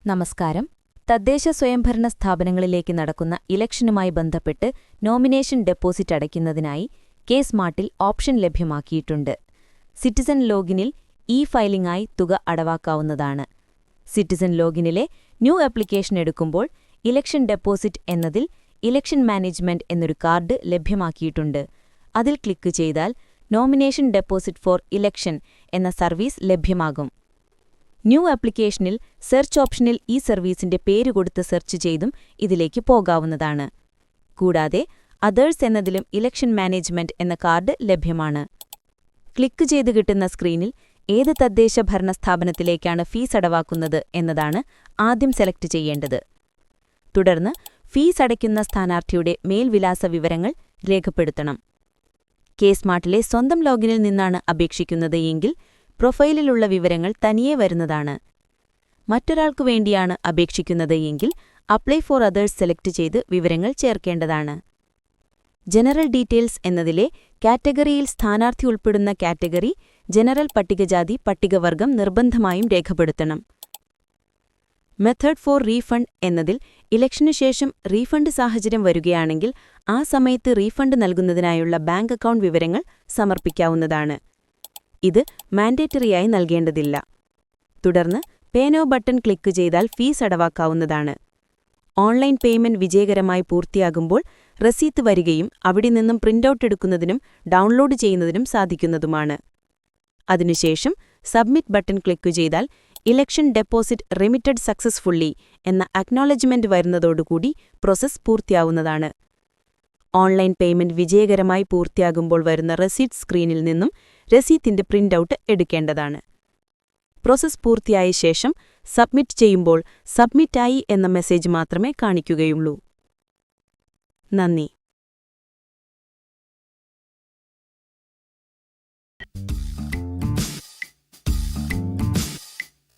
നമസ്കാരം. തദ്ദേശ സ്വയംഭരണ സ്ഥാപനങ്ങളിലേക്ക് നടക്കുന്ന ഇലക്ഷനുമായി ബന്ധപ്പെട്ട് നോമിനേഷൻ ഡെപ്പോസിറ്റ് അടയ്ക്കുന്നതിനായി കെ-സ്മാർട്ടിൽ ഓപ്ഷൻ ലഭ്യമാക്കിയിട്ടുണ്ട്. സിറ്റിസൺ ലോഗിനിൽ ഇ-ഫയലിംഗായി തുക അടവാക്കാവുന്നതാണ്. സിറ്റിസൺ ലോഗിനിലെ ന്യൂ ആപ്ലിക്കേഷൻ എടുക്കുമ്പോൾ ഇലക്ഷൻ ഡെപ്പോസിറ്റ് എന്നതിൽ ഇലക്ഷൻ മാനേജ്മെന്റ് എന്നൊരു കാർഡ് ലഭ്യമാക്കിയിട്ടുണ്ട്. അതിൽ ക്ലിക്ക് ചെയ്താൽ നോമിനേഷൻ ഡെപ്പോസിറ്റ് ഫോർ ഇലക്ഷൻ എന്ന സർവീസ് ലഭ്യമാകും. ന്യൂ ആപ്ലിക്കേഷനിൽ സെർച്ച് ഓപ്ഷനിൽ ഈ സർവീസിന്റെ പേര് കൊടുത്ത് സെർച്ച് ചെയ്തും ഇതിലേക്ക് പോകാവുന്നതാണ്. കൂടാതെ അതേഴ്സ് എന്നതിലും ഇലക്ഷൻ മാനേജ്മെന്റ് എന്ന കാർഡ് ലഭ്യമാണ്. ക്ലിക്ക് ചെയ്ത് കിട്ടുന്ന സ്ക്രീനിൽ ഏത് തദ്ദേശ ഭരണ സ്ഥാപനത്തിലേക്കാണ് ഫീസ് അടവാക്കുന്നത് എന്നതാണ് ആദ്യം സെലക്ട് ചെയ്യേണ്ടത്. തുടർന്ന് ഫീസ് അടയ്ക്കുന്ന സ്ഥാനാർത്ഥിയുടെ മേൽവിലാസ വിവരങ്ങൾ രേഖപ്പെടുത്തണം. കെ-സ്മാർട്ടിലെ സ്വന്തം ലോഗിനിൽ നിന്നാണ് അപേക്ഷിക്കുന്നത് എങ്കിൽ പ്രൊഫൈലിലുള്ള വിവരങ്ങൾ തനിയെ വരുന്നതാണ്. മറ്റൊരാൾക്കു വേണ്ടിയാണ് അപേക്ഷിക്കുന്നത് എങ്കിൽ അപ്ലൈ ഫോർ അതേഴ്സ് സെലക്ട് ചെയ്ത് വിവരങ്ങൾ ചേർക്കേണ്ടതാണ്. ജനറൽ ഡീറ്റെയിൽസ് എന്നതിലെ കാറ്റഗറിയിൽ സ്ഥാനാർത്ഥി ഉൾപ്പെടുന്ന കാറ്റഗറി, ജനറൽ പട്ടികജാതി, പട്ടികവർഗം നിർബന്ധമായും രേഖപ്പെടുത്തണം. മെത്തേഡ് ഫോർ റീഫണ്ട് എന്നതിൽ ഇലക്ഷനു ശേഷം റീഫണ്ട് സാഹചര്യം വരുകയാണെങ്കിൽ ആ സമയത്ത് റീഫണ്ട് നൽകുന്നതിനായുള്ള ബാങ്ക് അക്കൗണ്ട് വിവരങ്ങൾ സമർപ്പിക്കാവുന്നതാണ്. ഇത് മാൻഡേറ്ററിയായി നൽകേണ്ടതില്ല. തുടർന്ന് പേ നൗ ബട്ടൺ ക്ലിക്ക് ചെയ്താൽ ഫീസ് അടവാക്കാവുന്നതാണ്. ഓൺലൈൻ പേയ്മെന്റ് വിജയകരമായി പൂർത്തിയാകുമ്പോൾ റസീത്ത് വരികയും അവിടെ നിന്നും പ്രിന്റൌട്ട് എടുക്കുന്നതിനും ഡൗൺലോഡ് ചെയ്യുന്നതിനും സാധിക്കുന്നതുമാണ്. അതിനുശേഷം സബ്മിറ്റ് ബട്ടൺ ക്ലിക്ക് ചെയ്താൽ ഇലക്ഷൻ ഡെപ്പോസിറ്റ് റെമിറ്റഡ് സക്സസ്ഫുള്ളി എന്ന അക്നോളജ്മെന്റ് വരുന്നതോടുകൂടി പ്രോസസ് പൂർത്തിയാവുന്നതാണ്. ഓൺലൈൻ പേയ്മെന്റ് വിജയകരമായി പൂർത്തിയാകുമ്പോൾ വരുന്ന റെസീറ്റ് സ്ക്രീനിൽ നിന്നും രസീത്തിന്റെ പ്രിന്റൌട്ട് എടുക്കേണ്ടതാണ്. പ്രോസസ് പൂർത്തിയായ ശേഷം സബ്മിറ്റ് ചെയ്യുമ്പോൾ സബ്മിറ്റായി എന്ന മെസ്സേജ് മാത്രമേ കാണിക്കുകയുള്ളൂ. നന്ദി.